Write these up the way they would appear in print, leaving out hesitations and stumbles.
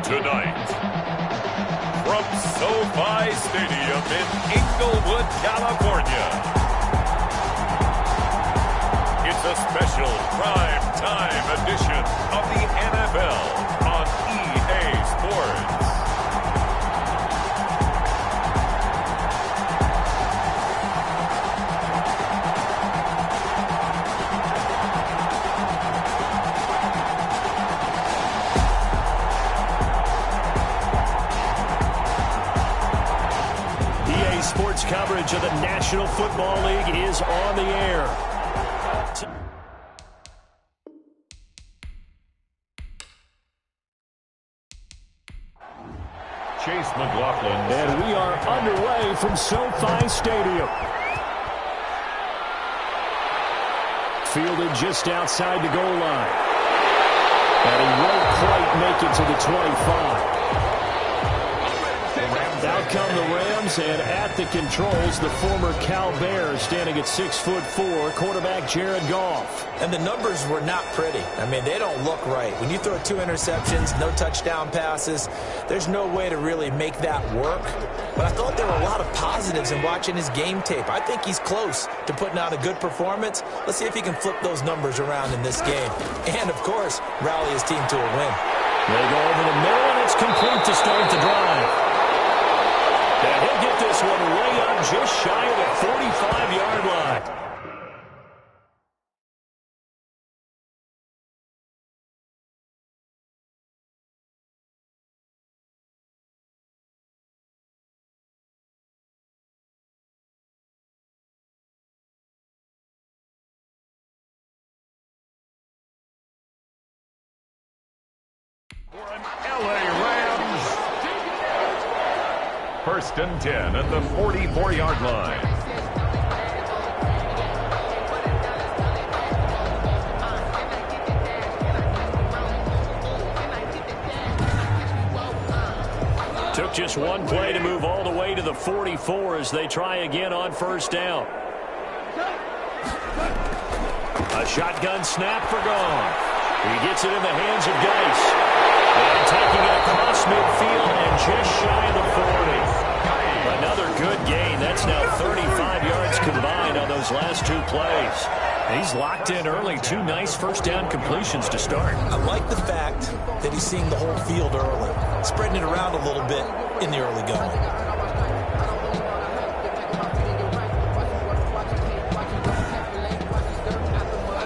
Tonight, from SoFi Stadium in Inglewood, California, it's a special prime time edition of the NFL on EA Sports. Sports coverage of the National Football League is on the air. Chase McLaughlin. And we are underway from SoFi Stadium. Fielded just outside the goal line. And he won't quite make it to the 25. Out come the Rams, and at the controls, the former Cal Bear standing at 6'4", quarterback Jared Goff. And the numbers were not pretty. I mean, they don't look right. When you throw 2 interceptions, no touchdown passes, there's no way to really make that work. But I thought there were a lot of positives in watching his game tape. I think he's close to putting out a good performance. Let's see if he can flip those numbers around in this game. And, of course, rally his team to a win. They go over the middle, and it's complete to start the drive. And he'll get this one way up just shy of the 45-yard line. For an LA Rams. First and 10 at the 44-yard line. Took just one play to move all the way to the 44 as they try again on first down. A shotgun snap for Goff. He gets it in the hands of Geis. And taking it across midfield and just shy of the 40. Another good gain. That's now 35 yards combined on those last 2 plays. He's locked in early. 2 nice first down completions to start. I like the fact that he's seeing the whole field early, spreading it around a little bit in the early going.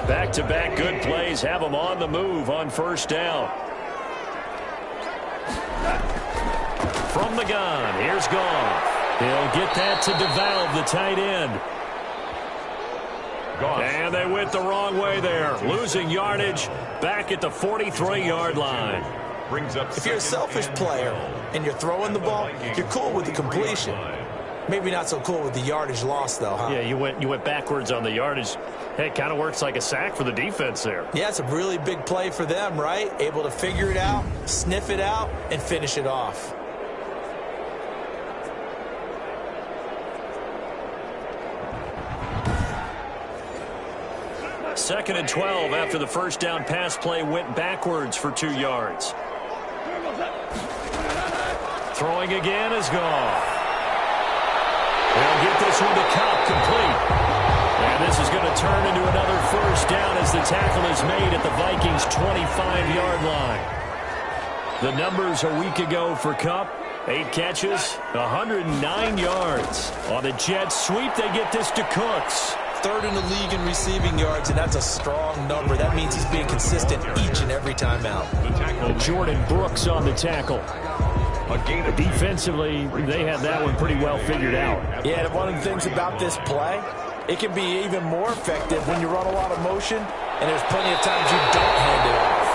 Back-to-back good plays have him on the move on first down. From the gun, here's Goff. He'll get that to DeValve, the tight end. And they went the wrong way there. Losing yardage back at the 43-yard line. If you're a selfish player and you're throwing the ball, you're cool with the completion. Maybe not so cool with the yardage loss, though, huh? Yeah, you went backwards on the yardage. Hey, it kind of works like a sack for the defense there. Yeah, it's a really big play for them, right? Able to figure it out, sniff it out, and finish it off. Second and 12 after the first down pass play went backwards for 2 yards. Throwing again is Goff. They'll get this one to Cup, complete. And this is going to turn into another first down as the tackle is made at the Vikings' 25-yard line. The numbers a week ago for Cup, 8 catches, 109 yards. On the Jets sweep, they get this to Cooks. 3rd in the league in receiving yards, and that's a strong number. That means he's being consistent each and every time out. Jordan Brooks on the tackle. Defensively, they had that one pretty well figured out. Yeah, and one of the things about this play, it can be even more effective when you run a lot of motion, and there's plenty of times you don't hand it off.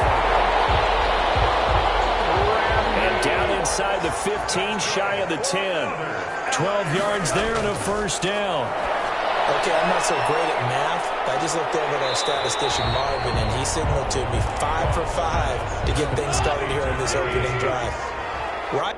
And down inside the 15, shy of the 10. 12 yards there and a first down. Okay, I'm not so great at math. I just looked over at our statistician, Marvin, and he signaled to me 5 for 5 to get things started here in this opening drive. Right?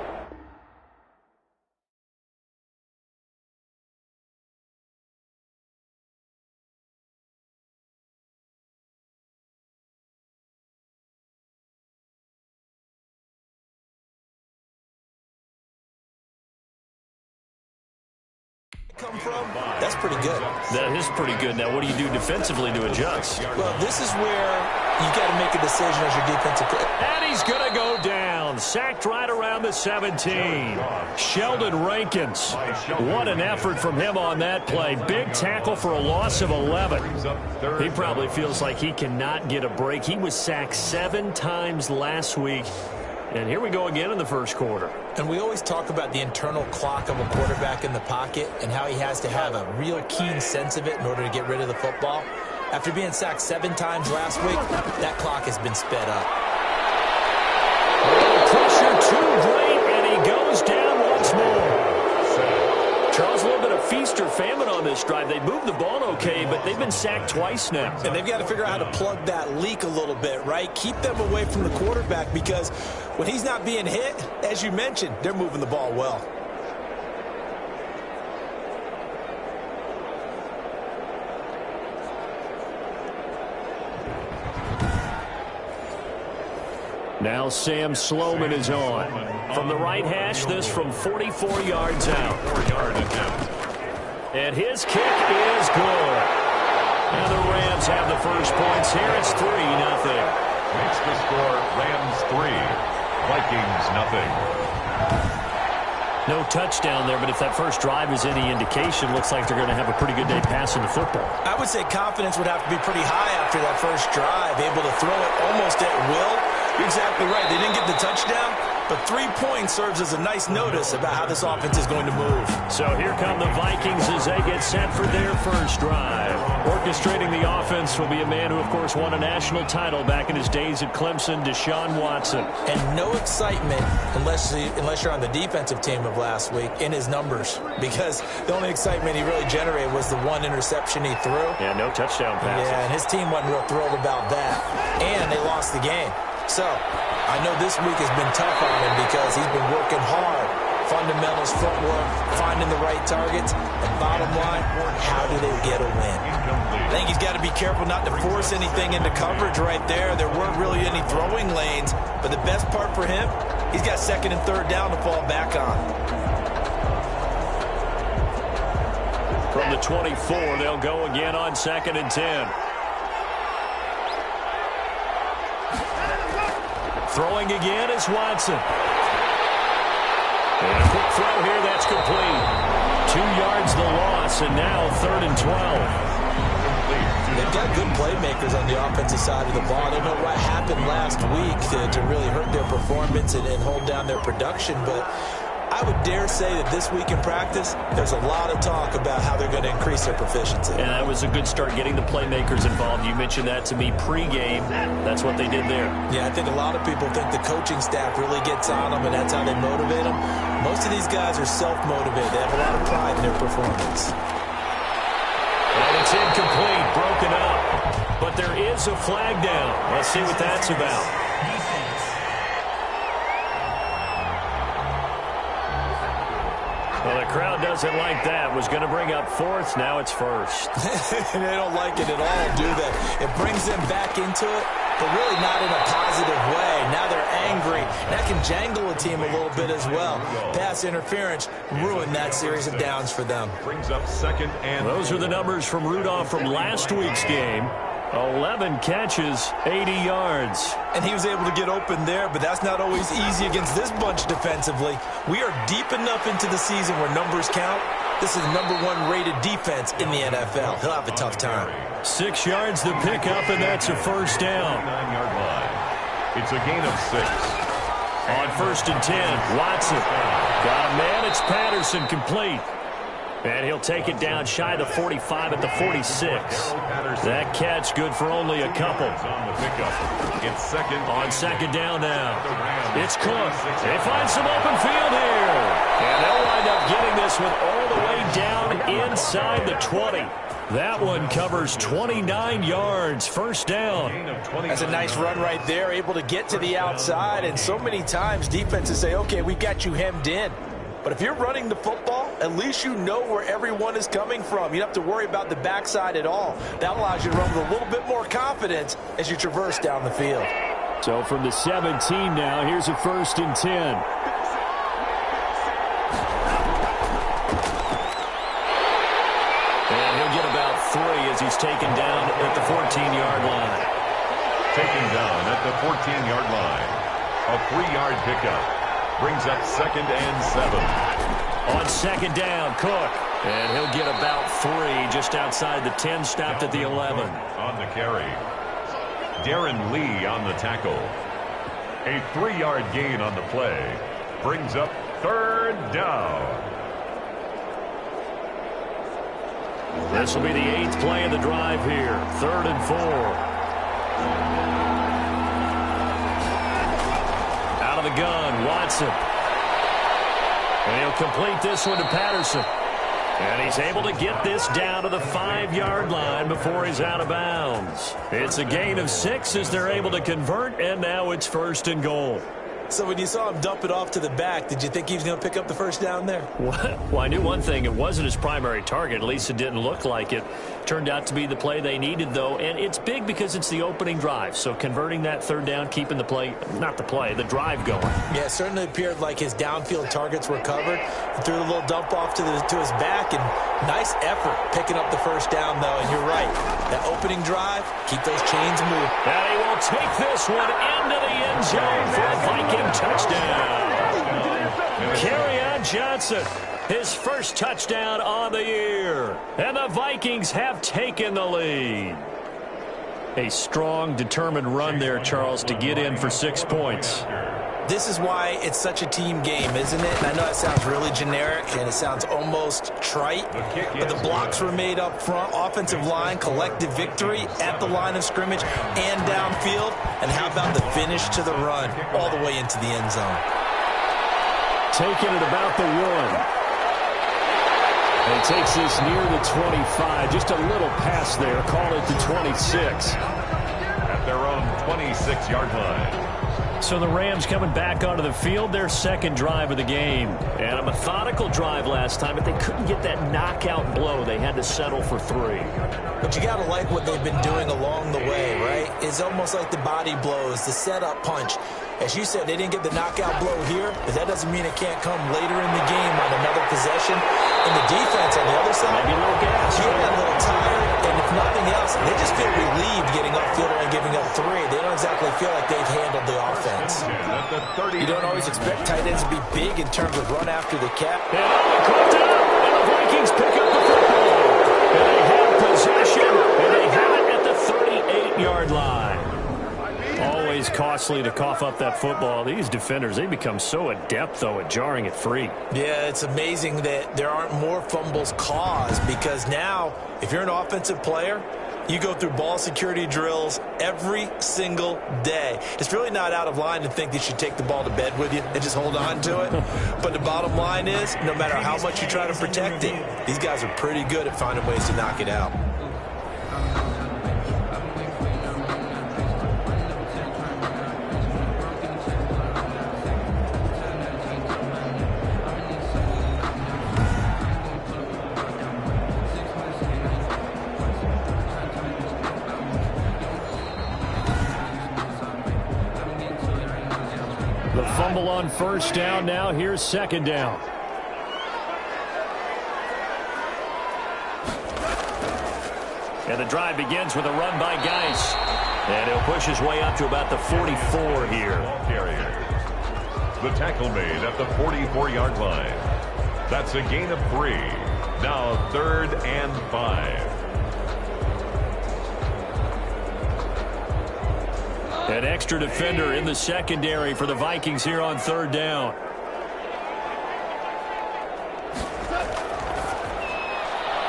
come from, that's pretty good. That is pretty good. Now, what do you do defensively to adjust? Well, this is where you got to make a decision as your defensive player. And he's going to go down. Sacked right around the 17. Sheldon Rankins. What an effort from him on that play. Big tackle for a loss of 11. He probably feels like he cannot get a break. He was sacked 7 times last week. And here we go again in the first quarter. And we always talk about the internal clock of a quarterback in the pocket and how he has to have a real keen sense of it in order to get rid of the football. After being sacked 7 times last week, that clock has been sped up. Pressure too great, and he goes down once more. Charles, a little bit of feast or famine on this drive. They moved the ball okay, but they've been sacked twice now. And they've got to figure out how to plug that leak a little bit, right? Keep them away from the quarterback because when he's not being hit, as you mentioned, they're moving the ball well. Now Sam Sloman is on. From the right hash, this from 44 yards out. And his kick is good. And the Rams have the first points here. It's 3-0. Makes the score Rams 3, Vikings nothing. No touchdown there, but if that first drive is any indication, looks like they're going to have a pretty good day passing the football. I would say confidence would have to be pretty high after that first drive, able to throw it almost at will. You're exactly right. They didn't get the touchdown, but 3 points serves as a nice notice about how this offense is going to move. So here come the Vikings as they get set for their first drive. Orchestrating the offense will be a man who, of course, won a national title back in his days at Clemson, Deshaun Watson. And no excitement, unless you're on the defensive team of last week, in his numbers. Because the only excitement he really generated was the 1 interception he threw. Yeah, no touchdown passes. Yeah, and his team wasn't real thrilled about that. And they lost the game. So, I know this week has been tough on him because he's been working hard. Fundamentals, footwork, finding the right targets. And bottom line, how do they get a win? I think he's got to be careful not to force anything into coverage right there. There weren't really any throwing lanes. But the best part for him, he's got 2nd and 3rd down to fall back on. From the 24, they'll go again on 2nd and 10. Throwing again is Watson. And a quick throw here, that's complete. 2 yards the loss, and now 3rd and 12. They've got good playmakers on the offensive side of the ball. I don't know what happened last week to really hurt their performance and hold down their production, but I would dare say that this week in practice, there's a lot of talk about how they're going to increase their proficiency. And that was a good start getting the playmakers involved. You mentioned that to me pregame. That's what they did there. Yeah, I think a lot of people think the coaching staff really gets on them, and that's how they motivate them. Most of these guys are self-motivated. They have a lot of pride in their performance. And it's incomplete, broken up. But there is a flag down. Let's see what that's about. Well, the crowd doesn't like that. Was going to bring up 4th. Now it's 1st. They don't like it at all, do they? It brings them back into it, but really not in a positive way. Now they're angry. That can jangle a team a little bit as well. Pass interference ruined that series of downs for them. Brings up 2nd and... Those are the numbers from Rudolph from last week's game. 11 catches, 80 yards. And he was able to get open there, but that's not always easy against this bunch defensively. We are deep enough into the season where numbers count. This is the #1 rated defense in the NFL. He'll have a tough time. 6 yards the pickup, and that's a first down. 9-yard line. It's a gain of 6. On 1st and 10, Watson. Got a man, it's Patterson, complete. And he'll take it down shy of the 45 at the 46. That catch good for only a couple. On 2nd down now. It's Cook. They find some open field here. And they'll wind up getting this one all the way down inside the 20. That one covers 29 yards. First down. That's a nice run right there. Able to get to the outside. And so many times defenses say, okay, we've got you hemmed in. But if you're running the football, at least you know where everyone is coming from. You don't have to worry about the backside at all. That allows you to run with a little bit more confidence as you traverse down the field. So from the 17 now, here's a 1st and 10. as he's taken down at the 14-yard line. Taken down at the 14-yard line. A 3-yard pickup. Brings up 2nd and 7. On 2nd down, Cook. And he'll get about 3 just outside the 10, stopped at the 11. On the carry. Darren Lee on the tackle. A 3-yard gain on the play. Brings up 3rd down. This will be the 8th play of the drive here. 3rd and 4. Out of the gun, Watson. And he'll complete this one to Patterson. And he's able to get this down to the 5-yard line before he's out of bounds. It's a gain of 6 as they're able to convert, and now it's 1st and goal. So when you saw him dump it off to the back, did you think he was going to pick up the first down there? Well, I knew one thing. It wasn't his primary target. At least it didn't look like it. Turned out to be the play they needed, though. And it's big because it's the opening drive. So converting that 3rd down, keeping the play, not the play, the drive going. Yeah, it certainly appeared like his downfield targets were covered. He threw a little dump off to his back, and nice effort picking up the first down, though. And you're right. That opening drive, keep those chains moving. And he will take this one into the end zone for a Viking touchdown. Kerryon Johnson, his first touchdown on the year. And the Vikings have taken the lead. A strong, determined run there, Charles, to get in for 6 points. This is why it's such a team game, isn't it? And I know it sounds really generic and it sounds almost trite, but the blocks were made up front, offensive line, collective victory at the line of scrimmage and downfield. And how about the finish to the run all the way into the end zone? Taking it about the 1. And takes this near the 25. Just a little pass there. Call it the 26. At their own 26-yard line. So the Rams coming back onto the field, their 2nd drive of the game. And a methodical drive last time, but they couldn't get that knockout blow. They had to settle for 3. But you got to like what they've been doing along the way, right? It's almost like the body blows, the setup punch. As you said, they didn't get the knockout blow here, but that doesn't mean it can't come later in the game on another possession. And the defense on the other side, maybe a little gas. Yeah, a little tired, and if nothing else, they just feel relieved getting upfield and giving up 3. They don't exactly feel like they've handled the offense. You don't always expect tight ends to be big in terms of run after the cap. And caught down, and the Vikings pick up the football. And they have possession, and they have it at the 38-yard line. Always costly to cough up that football. These defenders, they become so adept, though, at jarring it free. Yeah, it's amazing that there aren't more fumbles caused because now, if you're an offensive player, you go through ball security drills every single day. It's really not out of line to think that you should take the ball to bed with you and just hold on to it. But the bottom line is, no matter how much you try to protect it, these guys are pretty good at finding ways to knock it out. Fumble on 1st down. Now here's 2nd down. And the drive begins with a run by Geis. And he'll push his way up to about the 44 here. The tackle made at the 44-yard line. That's a gain of 3. Now 3rd and 5. An extra defender in the secondary for the Vikings here on 3rd down.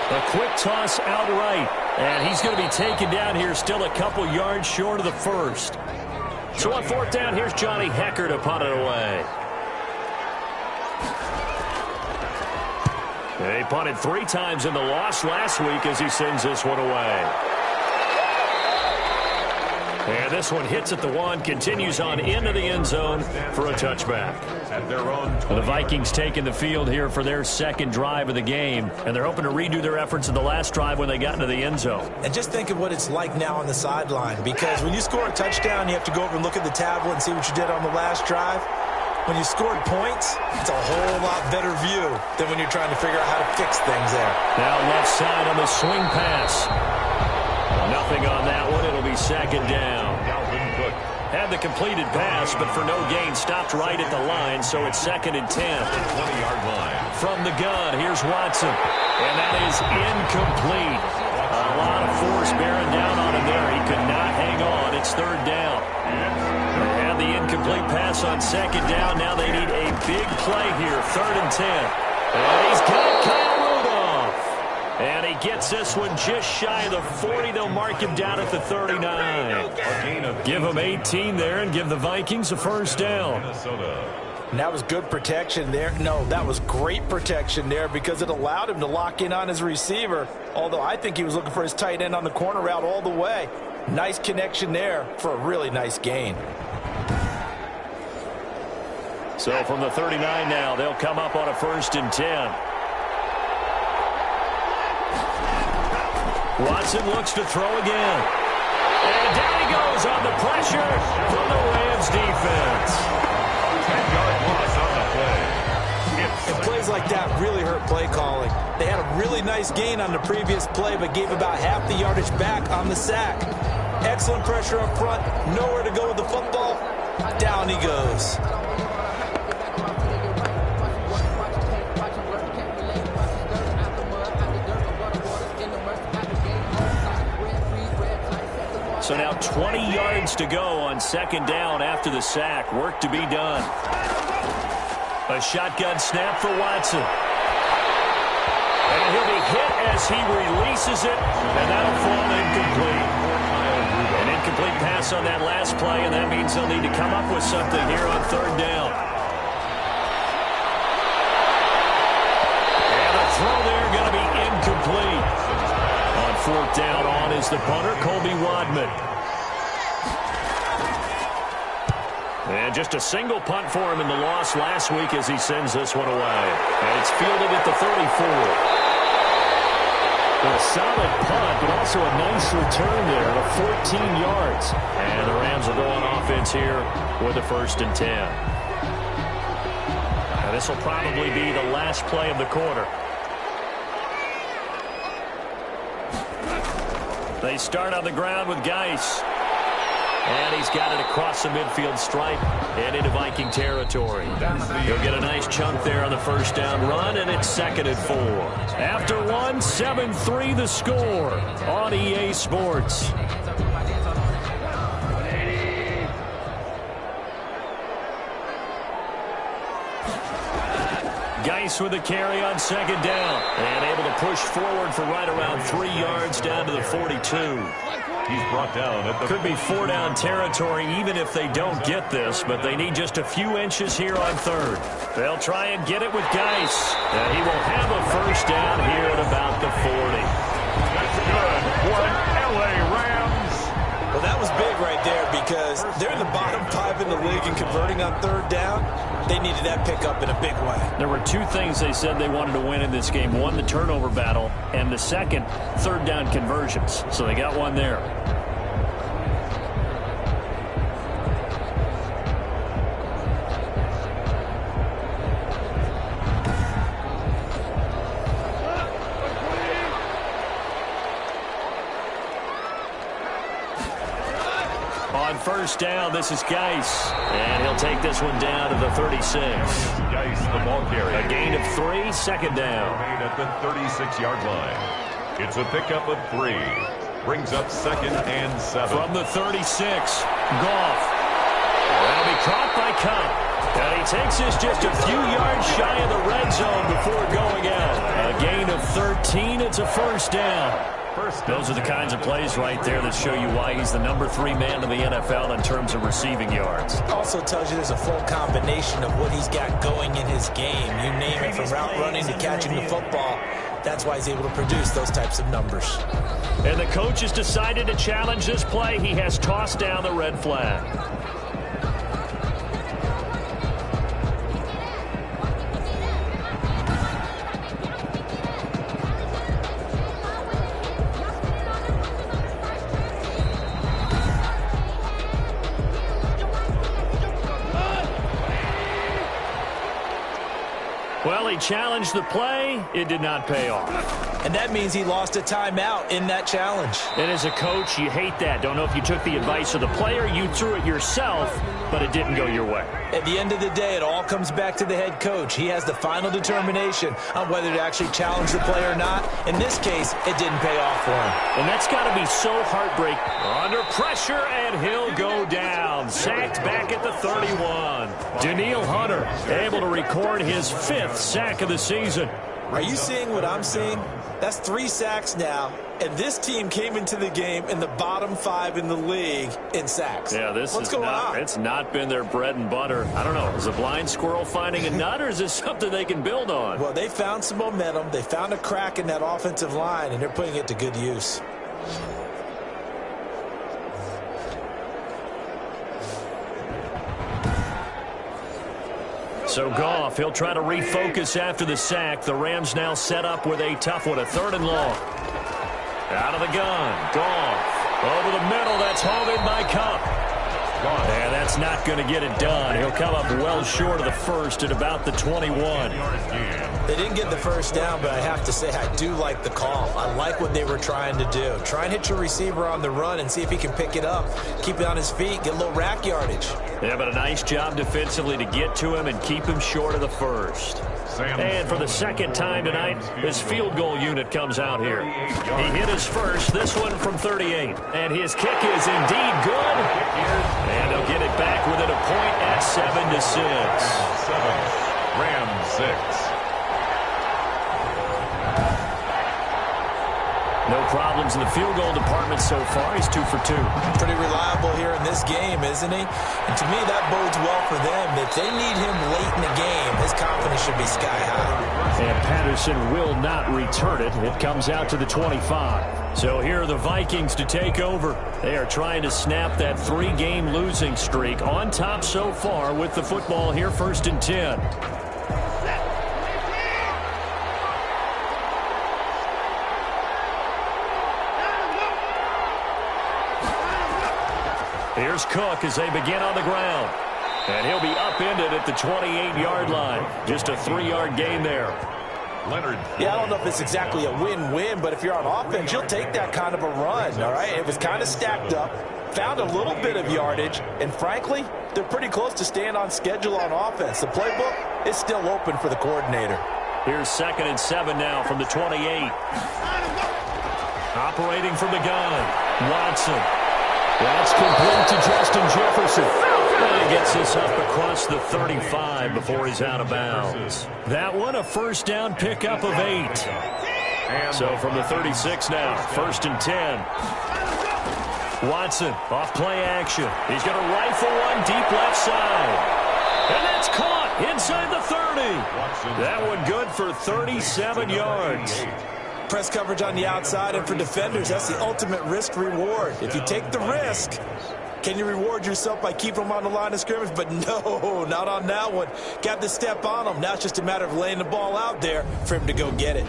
A quick toss out right. And he's going to be taken down here still a couple yards short of the 1st. So on 4th down, here's Johnny Hecker to punt it away. He punted 3 times in the loss last week as he sends this one away. And this one hits at the 1, continues on into the end zone for a touchback. At their own the Vikings taking the field here for their 2nd drive of the game, and they're hoping to redo their efforts in the last drive when they got into the end zone. And just think of what it's like now on the sideline, because when you score a touchdown, you have to go over and look at the tablet and see what you did on the last drive. When you scored points, it's a whole lot better view than when you're trying to figure out how to fix things there. Now left side on the swing pass. nothing on that one. It'll be second down. Had the completed pass, but for no gain, stopped right at the line, so it's second and 10. 20-yard line. From the gun, here's Watson, and that is incomplete. A lot of force bearing down on him there. He could not hang on. It's third down. They had the incomplete pass on second down. Now they need a big play here, third and 10. And he's got Kyle Rudolph. And he gets this one just shy of the 40. They'll mark him down at the 39. Give him 18 there and give the Vikings a first down. And that was good protection there. No, that was great protection there because it allowed him to lock in on his receiver. Although I think he was looking for his tight end on the corner route all the way. Nice connection there for a really nice gain. So from the 39 now, they'll come up on a first and 10. Watson looks to throw again. And down he goes on the pressure from the Rams defense. 10-yard loss on the play. And plays like that really hurt play calling. They had a really nice gain on the previous play, but gave about half the yardage back on the sack. Excellent pressure up front. Nowhere to go with the football. Down he goes. So now 20 yards to go on second down after the sack. Work to be done. A shotgun snap for Watson. And he'll be hit as he releases it, and that'll fall incomplete. An incomplete pass on that last play, and that means they'll need to come up with something here on third down. And the throw there going to be incomplete. On fourth down on is the punter, Colby Wadman. And just a single punt for him in the loss last week as he sends this one away. And it's fielded at the 34. A solid punt, but also a nice return there of 14 yards. And the Rams will go on offense here with a first and 10. Now this will probably be the last play of the quarter. They start on the ground with Geis. And he's got it across the midfield stripe and into Viking territory. He'll get a nice chunk there on the first down run, and it's second and 4. After one, 7-3 the score on EA Sports. Geis with the carry on second down. And able to push forward for right around 3 yards down to the 42. He's brought down at the... Could be 4-down territory even if they don't get this, but they need just a few inches here on third. They'll try and get it with Geis. And he will have a first down here at about the 40. That's good for an LA Rams. Well, that was big right there because they're in the bottom 5 in the league and converting on third down. They needed that pickup in a big way. There were two things they said they wanted to win in this game. One, the turnover battle, and the second, third down conversions. So they got one there. On first down, this is Geis. And he'll take this one down to the 36. Geis, the ball carrier. A gain of 3, second down. Made at the 36-yard line. It's a pickup of 3. Brings up second and 7. From the 36, Goff. That'll be caught by Cup. And he takes this just a few yards shy of the red zone before going out. A gain of 13. It's a first down. Those are the kinds of plays right there that show you why he's the number 3 man in the NFL in terms of receiving yards. Also tells you there's a full combination of what he's got going in his game. You name it, from route running to catching the football. That's why he's able to produce those types of numbers. And the coach has decided to challenge this play. He has tossed down the red flag. Well, he challenged the play. It did not pay off. and that means he lost a timeout in that challenge. And as a coach, you hate that. Don't know if you took the advice of the player, you threw it yourself, but it didn't go your way. At the end of the day, it all comes back to the head coach. He has the final determination on whether to actually challenge the player or not. In this case, it didn't pay off for him. And that's got to be so heartbreaking. Under pressure, and he'll go down. Sacked back at the 31. Danielle Hunter able to record his 5th sack of the season. Are you seeing what I'm seeing? That's 3 sacks now, and this team came into the game in the bottom 5 in the league in sacks. Yeah, What's going on? It's not been their bread and butter. I don't know. Is a blind squirrel finding a nut, or is this something they can build on? Well, they found some momentum. They found a crack in that offensive line, and they're putting it to good use. So Goff, he'll try to refocus after the sack. The Rams now set up with a tough one, a 3rd and long. Out of the gun, Goff. Over the middle, that's hauled in by Cup. And that's not going to get it done. He'll come up well short of the first at about the 21. They didn't get the first down, but I have to say I do like the call. I like what they were trying to do. Try and hit your receiver on the run and see if he can pick it up, keep it on his feet, get a little rack yardage. Yeah, but a nice job defensively to get to him and keep him short of the first. And for the 2nd time tonight, his field goal unit comes out here. He hit his first, this one from 38. And his kick is indeed good. And he'll get it back within a point at 7-6. Rams 6. No problems in the field goal department so far. He's 2 for 2. Pretty reliable here in this game, isn't he? And to me, that bodes well for them. If they need him late in the game, his confidence should be sky high. And Patterson will not return it. It comes out to the 25. So here are the Vikings to take over. They are trying to snap that 3-game losing streak. On top so far with the football here, 1st and 10. Here's Cook as they begin on the ground. And he'll be upended at the 28-yard line. Just a 3-yard gain there. Leonard. Yeah, I don't know if it's exactly a win-win, but if you're on offense, you'll take that kind of a run, all right? It was kind of stacked up, found a little bit of yardage, and frankly, they're pretty close to staying on schedule on offense. The playbook is still open for the coordinator. Here's 2nd and 7 now from the 28. Operating from the gun, Watson. That's complete to Justin Jefferson. And he gets this up across the 35 before he's out of bounds. That one, a 1st down pickup of 8. So from the 36 now, 1st and 10. Watson off play action. He's going to rifle one deep left side. And that's caught inside the 30. That one good for 37 yards. Press coverage on the outside, and for defenders, that's the ultimate risk-reward. If you take the risk, can you reward yourself by keeping them on the line of scrimmage? But no, not on that one. Got to step on them. Now it's just a matter of laying the ball out there for him to go get it.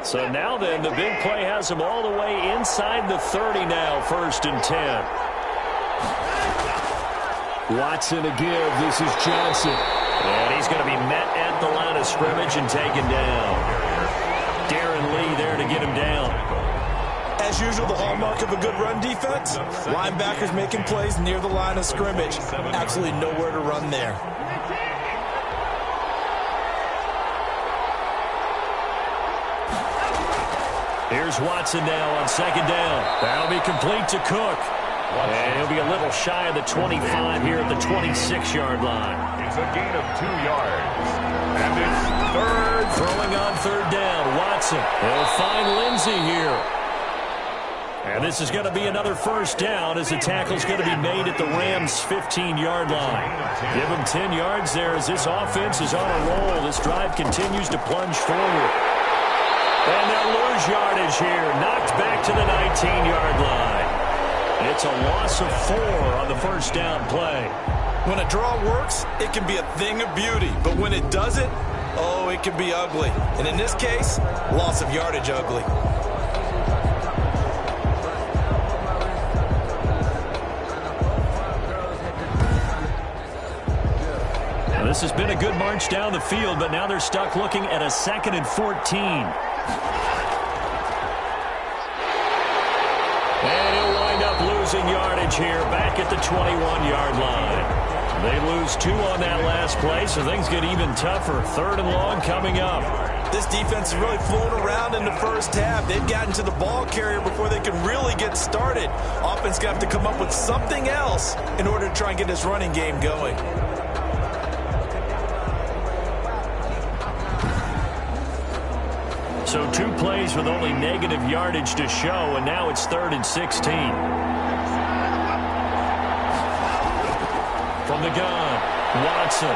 So now then, the big play has him all the way inside the 30 now, 1st and 10. Watson a give. This is Johnson. And he's going to be met at the line of scrimmage and taken down. Darren Lee there to get him down. As usual, the hallmark of a good run defense, linebackers making plays near the line of scrimmage. Absolutely nowhere to run there. Here's Watson now on 2nd down. That'll be complete to Cook. And he'll be a little shy of the 25 here at the 26-yard line. It's a gain of 2 yards. And it's 3rd. Throwing on 3rd down. Watson. He'll find Lindsey here. And this is going to be another 1st down as the tackle's going to be made at the Rams' 15-yard line. Give them 10 yards there as this offense is on a roll. This drive continues to plunge forward. And they'll lose yardage here. Knocked back to the 19-yard line. It's a loss of 4 on the 1st down play. When a draw works, it can be a thing of beauty. But when it doesn't, oh, it can be ugly. And in this case, loss of yardage ugly. This has been a good march down the field, but now they're stuck looking at a 2nd and 14. And he'll wind up losing yardage here back at the 21-yard line. They lose 2 on that last play, so things get even tougher. 3rd and long coming up. This defense is really flown around in the first half. They've gotten to the ball carrier before they can really get started. Offense going to have to come up with something else in order to try and get this running game going. So 2 plays with only negative yardage to show, and now it's 3rd and 16. From the gun, Watson.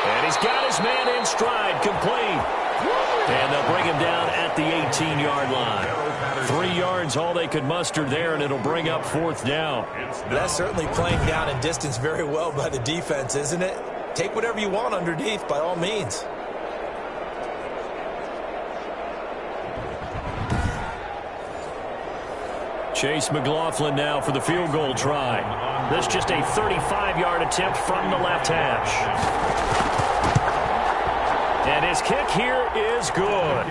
And he's got his man in stride, complete. And they'll bring him down at the 18-yard line. 3 yards, all they could muster there, and it'll bring up 4th down. That's certainly playing down in distance very well by the defense, isn't it? Take whatever you want underneath, by all means. Chase McLaughlin now for the field goal try. This just a 35-yard attempt from the left hash. And his kick here is good.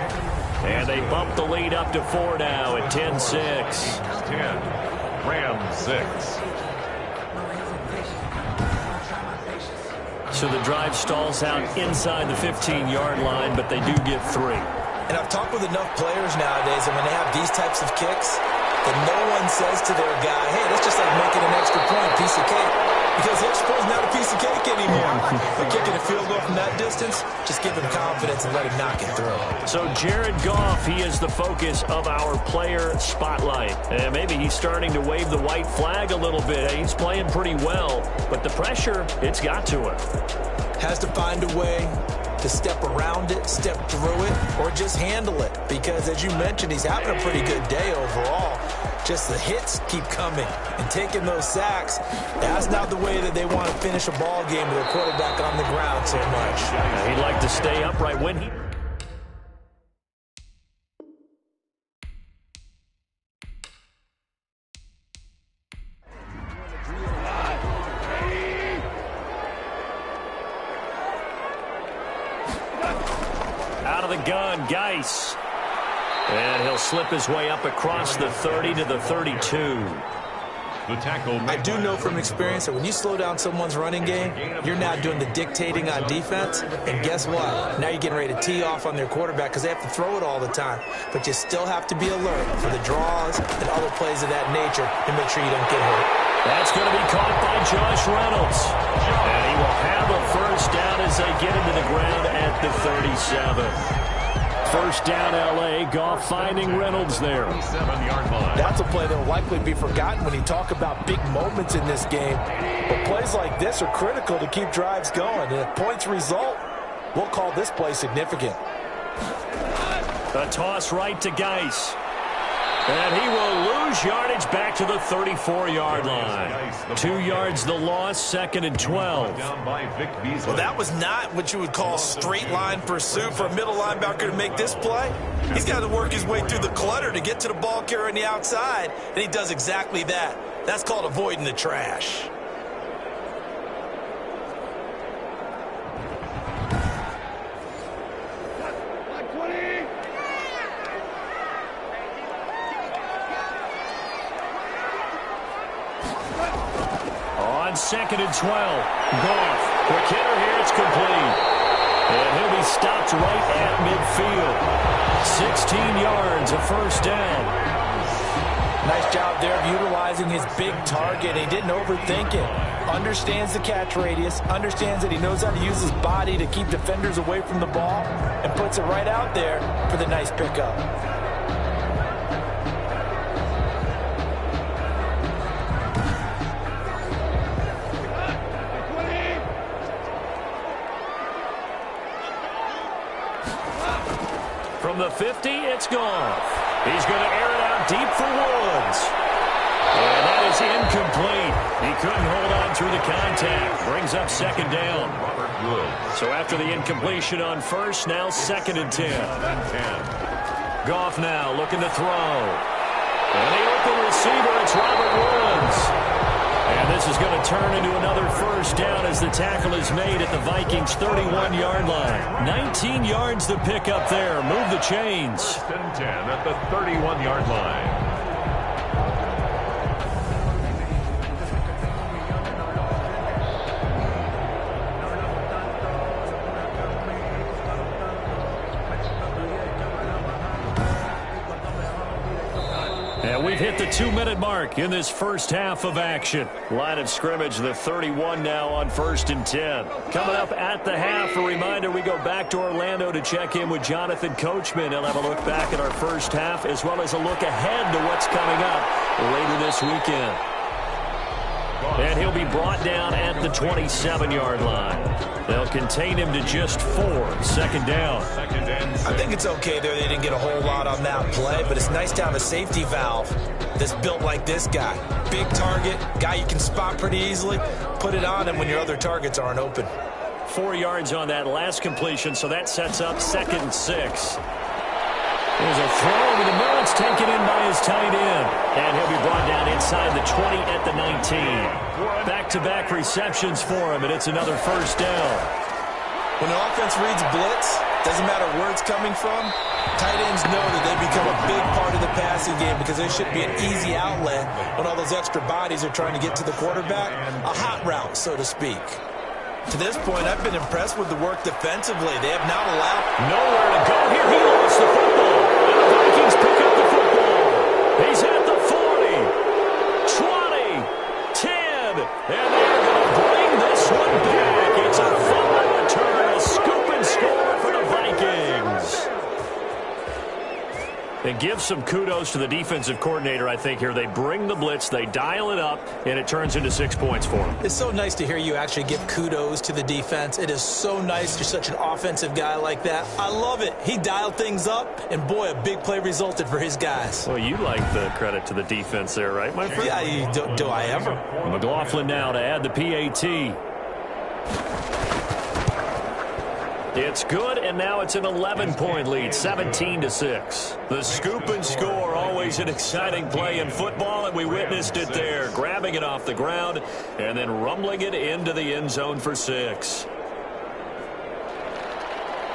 And they bump the lead up to 4 now at 10-6. 10, Rams 6. So the drive stalls out inside the 15-yard line, but they do get 3. And I've talked with enough players nowadays, and when they have these types of kicks, that no one says to their guy, hey, that's just like making an extra point, piece of cake. Because the extra point is not a piece of cake anymore. But kicking a field goal from that distance, just give him confidence and let him knock it through. So Jared Goff, he is the focus of our player spotlight. And maybe he's starting to wave the white flag a little bit. He's playing pretty well, but the pressure, it's got to him. Has to find a way to step around it, step through it, or just handle it. Because as you mentioned, he's having a pretty good day overall. Just the hits keep coming and taking those sacks. That's not the way that they want to finish a ball game with their quarterback on the ground so much. He'd like to stay upright when he... Out of the gun, Geis. And he'll slip his way up across the 30 to the 32. The tackle. I do know from experience that when you slow down someone's running game, you're now doing the dictating on defense. And guess what? Now you're getting ready to tee off on their quarterback because they have to throw it all the time. But you still have to be alert for the draws and other plays of that nature and make sure you don't get hurt. That's going to be caught by Josh Reynolds. And he will have a first down as they get into the ground at the 37. First down, L.A. Goff finding Reynolds there. 7-yard line. That's a play that will likely be forgotten when you talk about big moments in this game. But plays like this are critical to keep drives going. And if points result, we'll call this play significant. A toss right to Geis. And he will lose yardage back to the 34-yard line. 2 yards the loss, 2nd and 12. Well, that was not what you would call straight line pursuit for a middle linebacker to make this play. He's got to work his way through the clutter to get to the ball carrier on the outside, and he does exactly that. That's called avoiding the trash. On 2nd and 12, Goff, quick hitter here, it's complete. And he'll be stopped right at midfield. 16 yards, a first down. Nice job there of utilizing his big target. He didn't overthink it. Understands the catch radius, understands that he knows how to use his body to keep defenders away from the ball, and puts it right out there for the nice pickup. From the 50, it's Goff. He's going to air it out deep for Woods. And that is incomplete. He couldn't hold on through the contact. Brings up 2nd down. So after the incompletion on first, now 2nd and 10. Goff now looking to throw. And the open receiver, it's Robert Woods. And this is going to turn into another first down as the tackle is made at the Vikings' 31-yard line. 19 yards to pick up there. Move the chains. First and 10 at the 31-yard line. And we've hit the 2-minute mark in this first half of action. Line of scrimmage, the 31 now on 1st and 10. Coming up at the half, a reminder, we go back to Orlando to check in with Jonathan Coachman. He'll have a look back at our first half as well as a look ahead to what's coming up later this weekend. And he'll be brought down at the 27-yard line. They'll contain him to just 4. Second down. I think it's okay there. They didn't get a whole lot on that play, but it's nice to have a safety valve that's built like this guy. Big target, guy you can spot pretty easily. Put it on him when your other targets aren't open. 4 yards on that last completion, so that sets up 2nd and 6. There's a throw over the middle. It's taken in by his tight end. And he'll be brought down inside the 20 at the 19. Back-to-back receptions for him, and it's another first down. When an offense reads blitz, doesn't matter where it's coming from, tight ends know that they become a big part of the passing game because there should be an easy outlet when all those extra bodies are trying to get to the quarterback. A hot route, so to speak. To this point, I've been impressed with the work defensively. They have not allowed nowhere to go here. He lost the football. And the Vikings pick up the football. He's at the 40, 20, 10, and they're going to bring this one back. It's a fumble return, a scoop and score for the Vikings. And give some kudos to the defensive coordinator, I think, here. They bring the blitz, they dial it up, and it turns into 6 points for them. It's so nice to hear you actually give kudos to the defense. It is so nice. You're such an offensive guy like that. I love it. He dialed things up, and boy, a big play resulted for his guys. Well, you like the credit to the defense there, right, my friend? Yeah, do I ever? McLaughlin now to add the PAT. It's good, and now it's an 11-point lead, 17-6. The scoop and score, always an exciting play in football, and we witnessed it there, grabbing it off the ground and then rumbling it into the end zone for 6.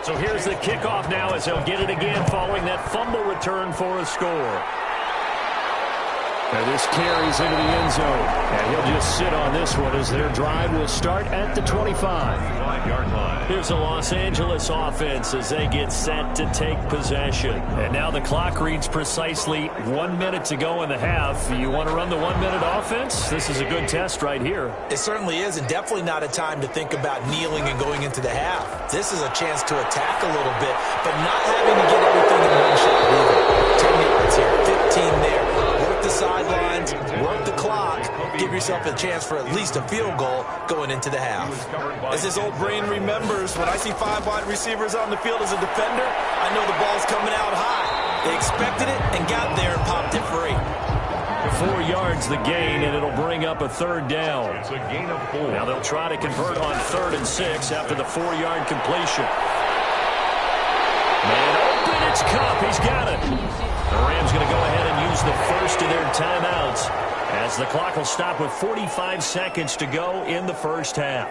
So here's the kickoff now as they'll get it again following that fumble return for a score. And this carries into the end zone, and he'll just sit on this one as their drive will start at the 25-yard line. Here's the Los Angeles offense as they get set to take possession. And now the clock reads precisely 1 minute to go in the half. You want to run the 1-minute offense? This is a good test right here. It certainly is, and definitely not a time to think about kneeling and going into the half. This is a chance to attack a little bit, but not having to get everything in one shot either. 10 yards here, 15 there. Work the sidelines, work the clock, give yourself a chance for at least a field goal going into the half. As this old brain remembers, when I see 5 wide receivers on the field as a defender, I know the ball's coming out high. They expected it and got there and popped it free. 4 yards the gain, and it'll bring up a 3rd down. It's a gain of 4. Now they'll try to convert on 3rd and 6 after the 4-yard completion. Man open, it's Cup. He's got it. The Rams going to go ahead and use the first of their timeouts as the clock will stop with 45 seconds to go in the first half.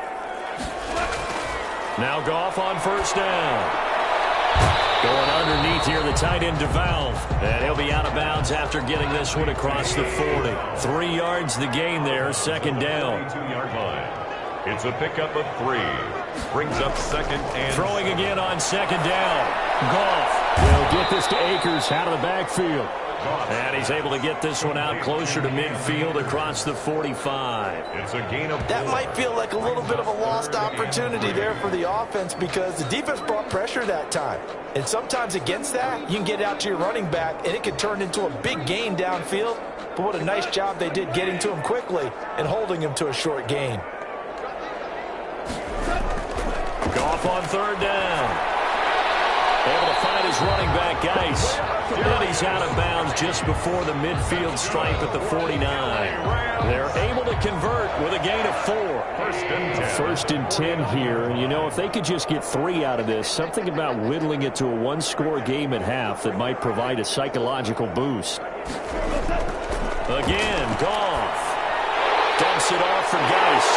Now Goff on 1st down. Going underneath here, the tight end DeValve. And he'll be out of bounds after getting this one across the 40. 3 yards the gain there, 2nd down. 2-yard line. It's a pickup of 3. Brings up 2nd and... Throwing again on 2nd down. Goff will get this to Akers out of the backfield. And he's able to get this one out closer to midfield across the 45. It's a gain of 4. That might feel like a little bit of a lost opportunity there for the offense because the defense brought pressure that time. And sometimes against that, you can get out to your running back, and it can turn into a big gain downfield. But what a nice job they did getting to him quickly and holding him to a short gain. Goff on 3rd down. Able to find his running back, Geis. And he's out of bounds just before the midfield stripe at the 49. They're able to convert with a gain of 4. 1st and 10 here. And, you know, if they could just get 3 out of this, something about whittling it to a 1-score game at half that might provide a psychological boost. Again, Goff. Dumps dumps it off for Geis.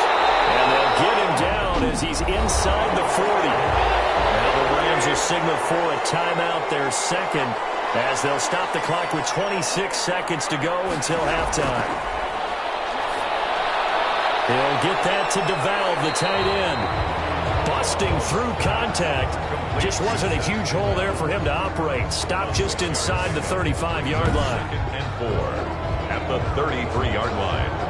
And they'll get him down as he's inside the 40. Now the Rams will signal for a timeout, their second, as they'll stop the clock with 26 seconds to go until halftime. He'll get that to DeValve, the tight end. Busting through contact. Just wasn't a huge hole there for him to operate. Stopped just inside the 35-yard line. 2nd and 4 at the 33-yard line.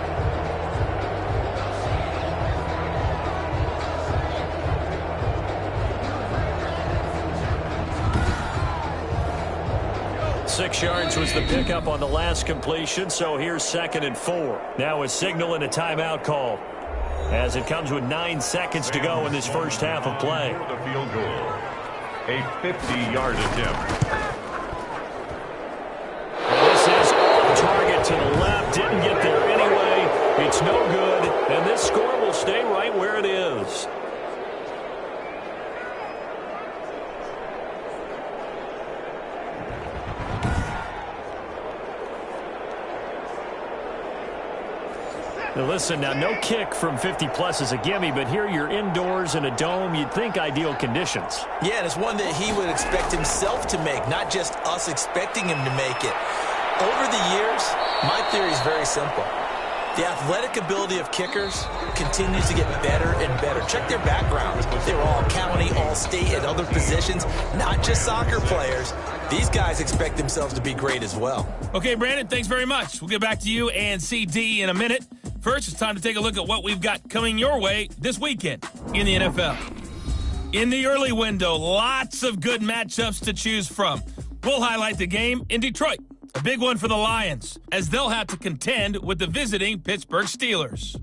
Six yards was the pickup on the last completion, so here's 2nd and 4. Now a signal and a timeout call, as it comes with 9 seconds to go in this first half of play. For the field goal, a 50-yard attempt. And this is off target to the left. Didn't get there anyway. It's no good, and this score will stay right where it is. Now listen, now no kick from 50-plus is a gimme, but here you're indoors in a dome. You'd think ideal conditions. Yeah, and it's one that he would expect himself to make, not just us expecting him to make it. Over the years, my theory is very simple. The athletic ability of kickers continues to get better and better. Check their backgrounds. They were all county, all state, and other positions, not just soccer players. These guys expect themselves to be great as well. Okay, Brandon, thanks very much. We'll get back to you and CD in a minute. First, it's time to take a look at what we've got coming your way this weekend in the NFL. In the early window, lots of good matchups to choose from. We'll highlight the game in Detroit, a big one for the Lions, as they'll have to contend with the visiting Pittsburgh Steelers.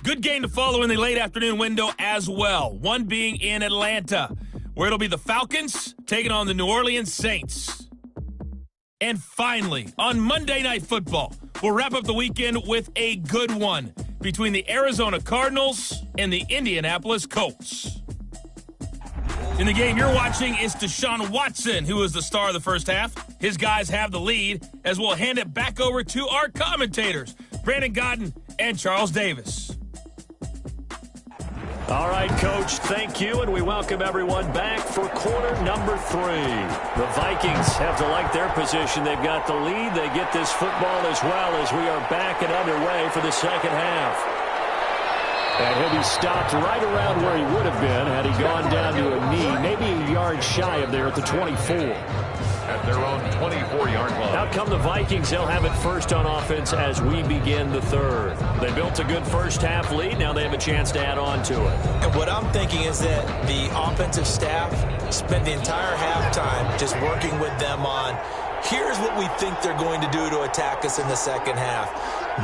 Good game to follow in the late afternoon window as well, one being in Atlanta, where it'll be the Falcons taking on the New Orleans Saints. And finally, on Monday Night Football, we'll wrap up the weekend with a good one between the Arizona Cardinals and the Indianapolis Colts. In the game you're watching is Deshaun Watson, who is the star of the first half. His guys have the lead, as we'll hand it back over to our commentators, Brandon Godden and Charles Davis. All right, Coach, thank you, and we welcome everyone back for quarter number 3. The Vikings have to like their position. They've got the lead. They get this football as well as we are back and underway for the second half. And he'll be stopped right around where he would have been had he gone down to a knee, maybe a yard shy of there at the 24. At their own 24-yard line. Out come the Vikings. They'll have it first on offense as we begin the third. They built a good first half lead. Now they have a chance to add on to it. And what I'm thinking is that the offensive staff spent the entire halftime just working with them on, here's what we think they're going to do to attack us in the second half.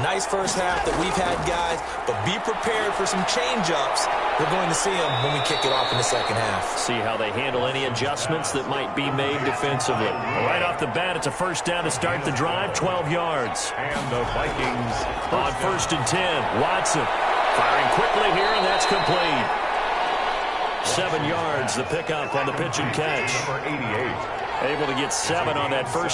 Nice first half that we've had, guys, but be prepared for some change-ups. We're going to see them when we kick it off in the second half. See how they handle any adjustments that might be made defensively. Right off the bat, it's a first down to start the drive, 12 yards. And the Vikings on first and 10. Watson firing quickly here, and that's complete. 7 yards, the pickup on the pitch and catch. Number 88. Able to get 7 on that first